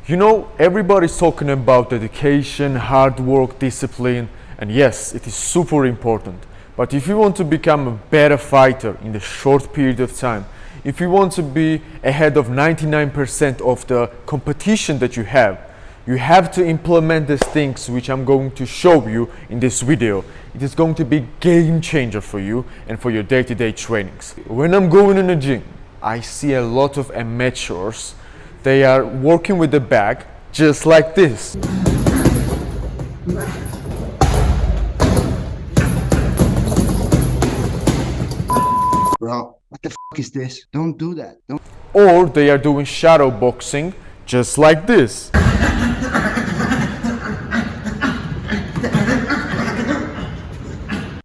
You know, everybody's talking about dedication, hard work, discipline, and yes, it is super important. But if you want to become a better fighter in a short period of time, if you want to be ahead of 99% of the competition that you have to implement these things which I'm going to show you in this video. It is going to be game changer for you and for your day-to-day trainings. When I'm going in the gym, I see a lot of amateurs. They are working with the bag just like this. Bro, what the f is this? Don't do that. Don't. Or they are doing shadowboxing just like this.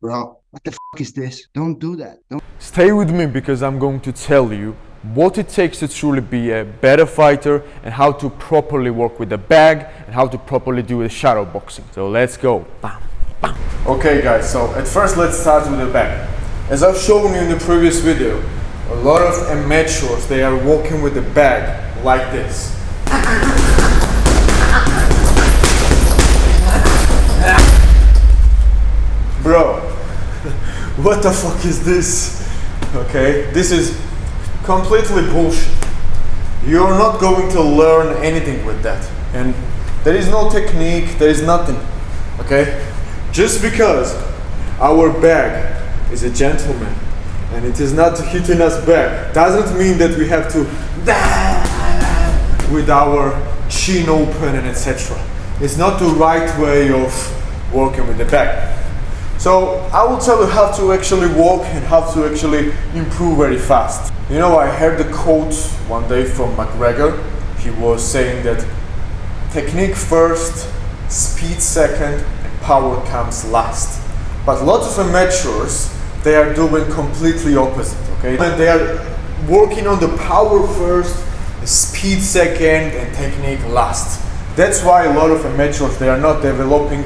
Bro, what the f is this? Don't do that. Don't. Stay with me because I'm going to tell you what it takes to truly be a better fighter and how to properly work with the bag and how to properly do the shadowboxing. So let's go. Bam, bam. Okay guys, so at first let's start with the bag. As I've shown you in the previous video, a lot of amateurs, they are walking with the bag like this. Bro, what the fuck is this? Okay, this is completely bullshit. You're not going to learn anything with that. And there is no technique, there is nothing. Okay? Just because our bag is a gentleman and it is not hitting us back doesn't mean that we have to with our chin open and etc. It's not the right way of working with the bag. So I will tell you how to actually walk and how to actually improve very fast. You know, I heard the quote one day from McGregor. He was saying that technique first, speed second, and power comes last. But lots of amateurs, they are doing completely opposite, okay? And they are working on the power first, speed second, and technique last. That's why a lot of amateurs, they are not developing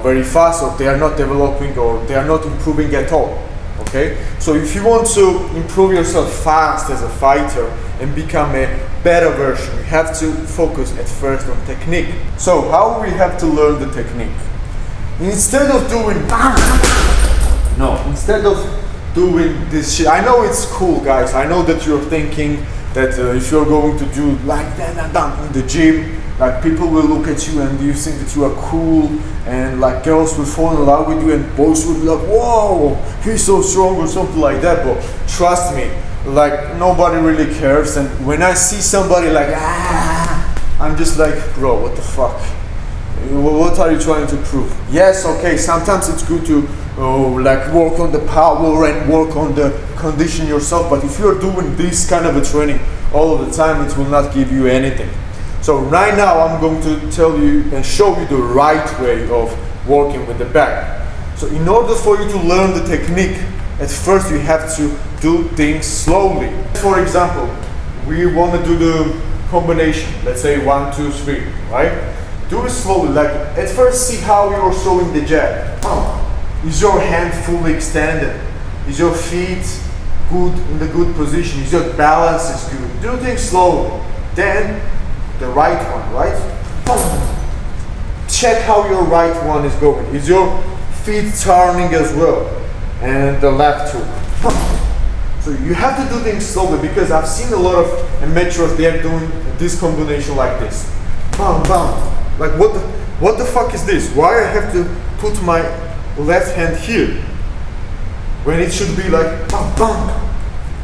very fast, or they are not developing, or they are not improving at all. Okay, so if you want to improve yourself fast as a fighter and become a better version, you have to focus at first on technique. So how we have to learn the technique? Instead of doing this shit, I know it's cool, guys. I know that you're thinking that if you're going to do like that in the gym, like people will look at you and you think that you are cool, and like girls will fall in love with you and boys will be like, whoa, he's so strong or something like that. But trust me, like nobody really cares. And when I see somebody like I'm just like, bro, what the fuck? What are you trying to prove? Yes, okay, sometimes it's good to like work on the power and work on the condition yourself, but if you're doing this kind of a training all of the time, it will not give you anything. So right now I'm going to tell you and show you the right way of working with the bag. So in order for you to learn the technique, at first you have to do things slowly. For example, we want to do the combination, let's say 1, 2, 3, right? Do it slowly, like at first see how you're throwing the jab. Is your hand fully extended? Is your feet good in the good position? Is your balance is good? Do things slowly. Then the right one, right? Check how your right one is going. Is your feet turning as well? And the left too. So you have to do things slowly, because I've seen a lot of amateurs, they are doing this combination like this. Bam, bam. Like what the fuck is this? Why I have to put my left hand here when it should be like bam, bam.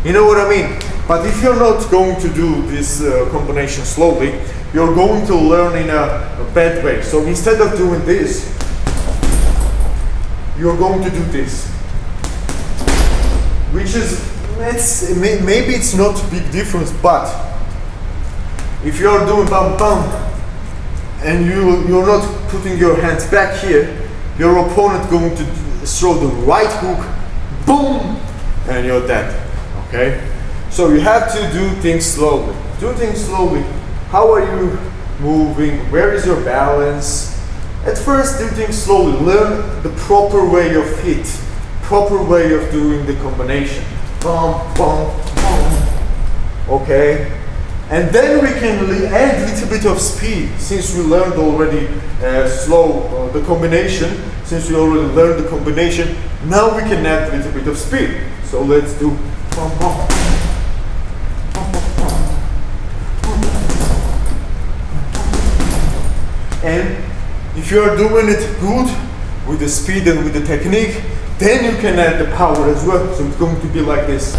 You know what I mean? But if you're not going to do this combination slowly, you're going to learn in a bad way. So instead of doing this, you're going to do this, which is, maybe it's not a big difference, but if you're doing bam bam and you're not putting your hands back here, your opponent going to throw the right hook, boom, and you're dead. Okay? So you have to do things slowly. Do things slowly. How are you moving? Where is your balance? At first, do things slowly. Learn the proper way of hit, proper way of doing the combination. Boom, boom, boom. Okay? And then we can add a little bit of speed, since we learned already the combination. Since we already learned the combination, now we can add a little bit of speed. So let's do bum, bum. And if you are doing it good with the speed and with the technique, then you can add the power as well. So it's going to be like this.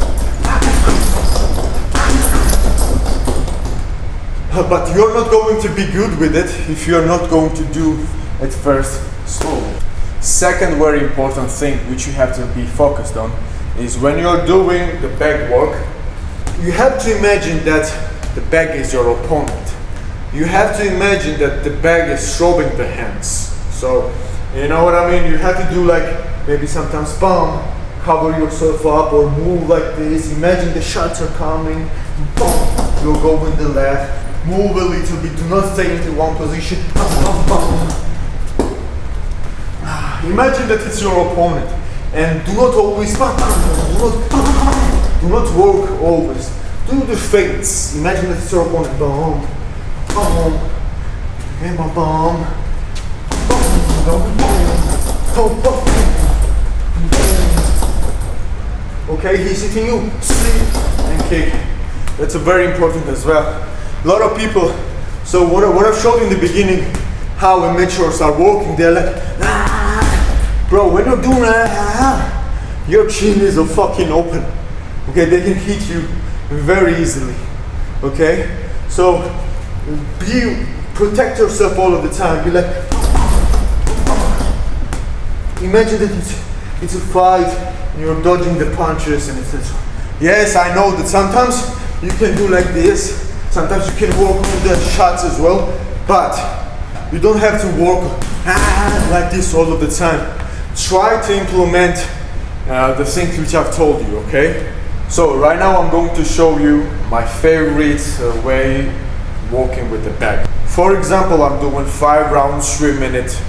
But you're not going to be good with it if you're not going to do it first slowly. Second very important thing which you have to be focused on is when you're doing the back work, you have to imagine that the back is your opponent. You have to imagine that the back is throwing the hands. So, you know what I mean? You have to do like maybe sometimes bum, cover yourself up, or move like this. Imagine the shots are coming, bum, you'll go with the left. Move a little bit, do not stay in one position. Imagine that it's your opponent, and do not always, do not work always. Do the feints. Imagine that it's your opponent. Boom, boom, and boom, okay, he's hitting you, sleep and kick. That's a very important as well. A lot of people, so what I've showed in the beginning, how amateurs are walking, they're like, bro, when you're doing your chin is a fucking open. Okay, they can hit you very easily. Okay, so protect yourself all of the time. Be like, imagine that it's a fight and you're dodging the punches and etc. Yes, I know that sometimes you can do like this. Sometimes you can work with the shots as well, but you don't have to work like this all of the time. Try to implement the things which I've told you, okay? So right now I'm going to show you my favorite way working with the back. For example, I'm doing 5 rounds, 3-minute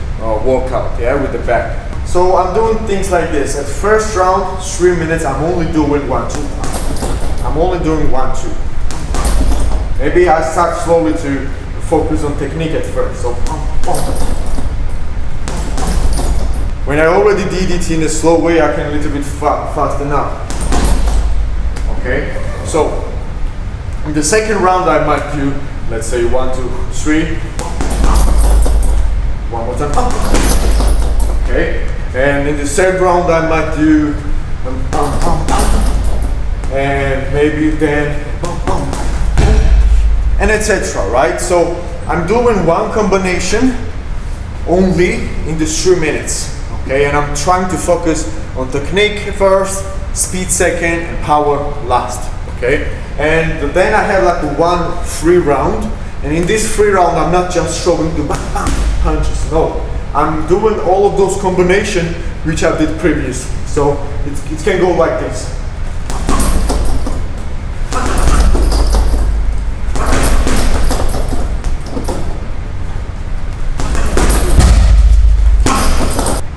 workout, yeah, with the back. So I'm doing things like this. At first round, 3 minutes, I'm only doing 1-2. I'm only doing 1-2. Maybe I start slowly to focus on technique at first. So, when I already did it in a slow way, I can a little bit fast enough. Okay, so in the second round, I might do, let's say 1, 2, 3. One more time. Okay, and in the third round, I might do, and maybe then. And etc. Right? So I'm doing one combination only in the 3 minutes. Okay, and I'm trying to focus on technique first, speed second, and power last. Okay, and then I have like one free round, and in this free round I'm not just throwing the punches. No, I'm doing all of those combinations which I did previously. So it can go like this.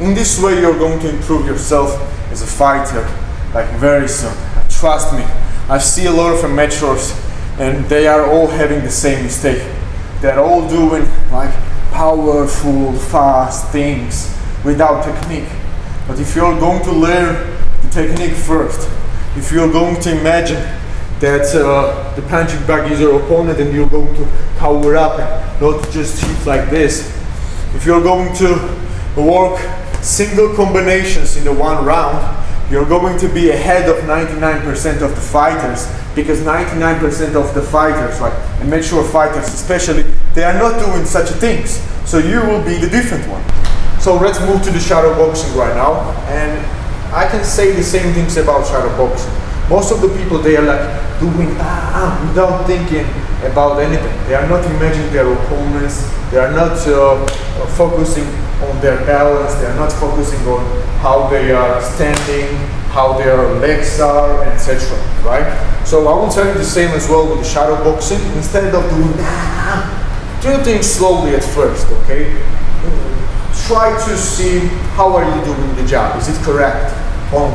In this way, you're going to improve yourself as a fighter, like very soon. Trust me, I see a lot of amateurs and they are all having the same mistake. They're all doing like powerful, fast things without technique. But if you're going to learn the technique first, if you're going to imagine that the punching bag is your opponent and you're going to power up and not just hit like this, if you're going to work single combinations in the one round, you're going to be ahead of 99% of the fighters, because 99% of the fighters, like amateur fighters especially, they are not doing such things. So you will be the different one. So let's move to the shadowboxing right now, and I can say the same things about shadowboxing. Most of the people, they are like doing without thinking about anything. They are not imagining their opponents. They are not focusing on their balance. They are not focusing on how they are standing, how their legs are, etc. Right? So I will tell you the same as well with the shadowboxing. Instead of doing do things slowly at first. Okay? Try to see how are you doing the job. Is it correct? Boom.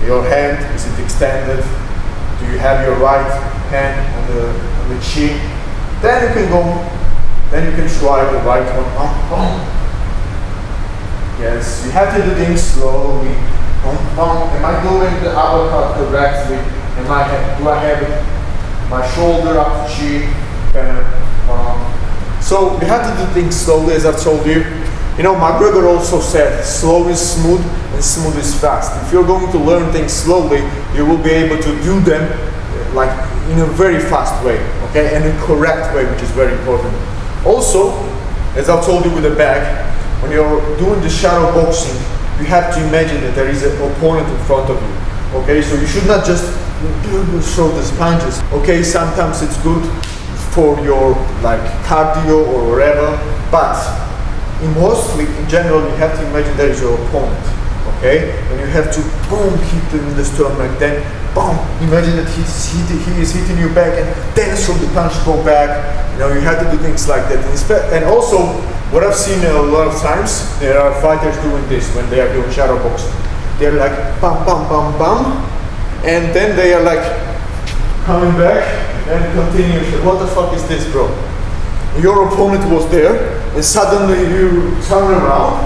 Your hand, is it extended? Do you have your right hand on the chin. Then you can go, then you can try the right one. Yes, you have to do things slowly. Am I doing the uppercut correctly? Do I have my shoulder up to chin? So you have to do things slowly, as I've told you. You know, McGregor also said, slow is smooth and smooth is fast. If you're going to learn things slowly, you will be able to do them like in a very fast way, okay, and a correct way, which is very important. Also, as I've told you with the bag, when you're doing the shadow boxing, you have to imagine that there is an opponent in front of you, okay, so you should not just throw these punches, okay, sometimes it's good for your like cardio or whatever, but in general, you have to imagine there is your opponent, okay? And you have to boom, hit him in the stomach, then boom, imagine that he is hitting you back, and then throw the punch, go back. You know, you have to do things like that. And also, what I've seen a lot of times, there are fighters doing this when they are doing shadow boxing. They're like bam, bam, bam, bam, and then they are like coming back and continue. What the fuck is this, bro? Your opponent was there, and suddenly you turn around,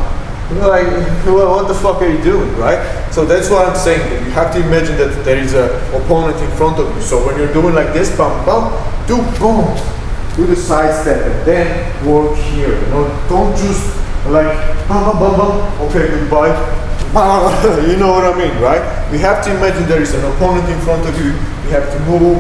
you're like, well, what the fuck are you doing, right? So that's what I'm saying. That you have to imagine that there is an opponent in front of you. So when you're doing like this, bam, bam, do boom, do the side step, and then work here. You know, don't just like bam, bam, bam, bam. Okay, goodbye. You know what I mean, right? You have to imagine there is an opponent in front of you. You have to move.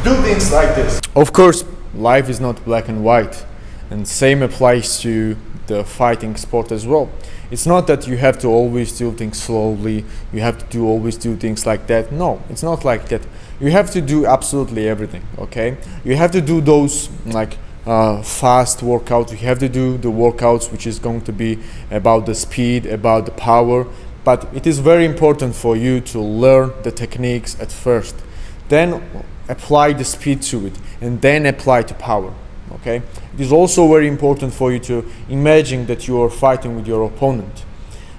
Do things like this. Of course, life is not black and white, and same applies to the fighting sport as well. It's not that you have to always do things slowly, you have to always do things like that. No, it's not like that. You have to do absolutely everything, okay? You have to do those like fast workouts. You have to do the workouts which is going to be about the speed, about the power, but it is very important for you to learn the techniques at first, then apply the speed to it, and then apply to power, okay? It is also very important for you to imagine that you are fighting with your opponent,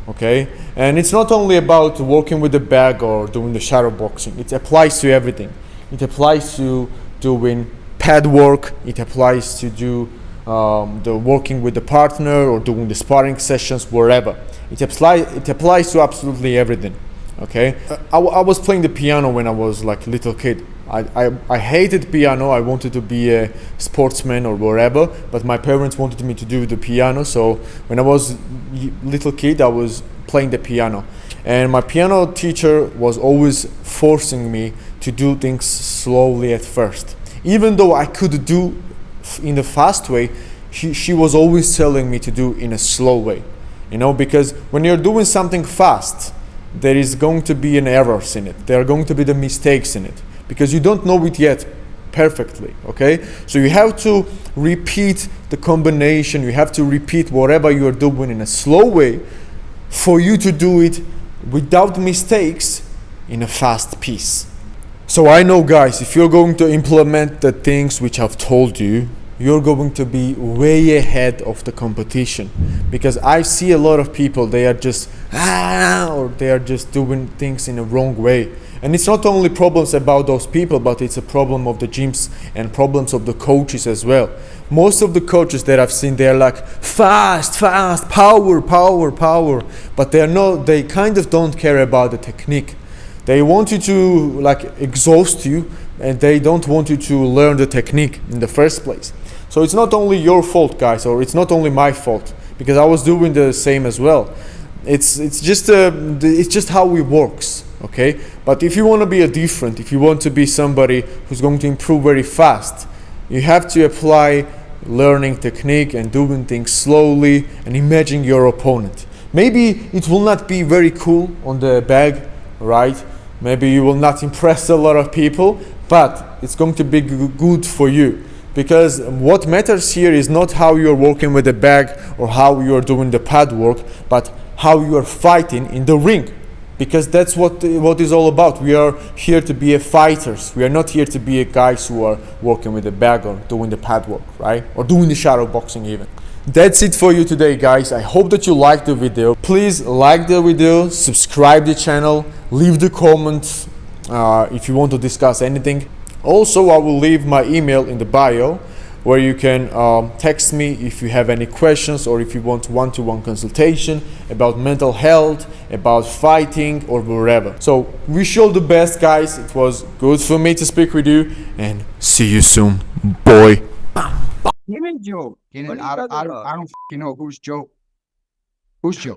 okay? And it's not only about working with the bag or doing the shadow boxing. It applies to everything. It applies to doing pad work. It applies to do the working with the partner or doing the sparring sessions, wherever. It applies to absolutely everything, okay? I was playing the piano when I was like a little kid. I hated piano. I wanted to be a sportsman or whatever, but my parents wanted me to do the piano. So when I was a little kid, I was playing the piano, and my piano teacher was always forcing me to do things slowly at first. Even though I could do in the fast way, she was always telling me to do in a slow way, you know, because when you're doing something fast, there is going to be an errors in it. There are going to be the mistakes in it, because you don't know it yet perfectly, okay? So you have to repeat the combination, you have to repeat whatever you are doing in a slow way for you to do it without mistakes in a fast piece. So I know, guys, if you're going to implement the things which I've told you, you're going to be way ahead of the competition, because I see a lot of people, they are just or they are just doing things in a wrong way. And it's not only problems about those people, but it's a problem of the gyms and problems of the coaches as well. Most of the coaches that I've seen, they're like fast, power, but they kind of don't care about the technique. They want you to like exhaust you, and they don't want you to learn the technique in the first place. So it's not only your fault, guys, or it's not only my fault, because I was doing the same as well. It's just how it works, okay? But if you want to be if you want to be somebody who's going to improve very fast, you have to apply learning technique and doing things slowly and imagine your opponent. Maybe it will not be very cool on the bag, right? Maybe you will not impress a lot of people, but it's going to be good for you. Because what matters here is not how you're working with the bag or how you're doing the pad work, but how you are fighting in the ring. Because that's what is all about. We are here to be fighters. We are not here to be guys who are working with the bag or doing the pad work, right? Or doing the shadow boxing even. That's it for you today, guys. I hope that you liked the video. Please like the video, subscribe the channel, leave the comments, if you want to discuss anything. Also, I will leave my email in the bio, where you can text me if you have any questions, or if you want one-to-one consultation about mental health, about fighting, or whatever. So wish you all the best, guys. It was good for me to speak with you, and see you soon, boy. Give me Joe. I don't know who's Joe. Who's Joe?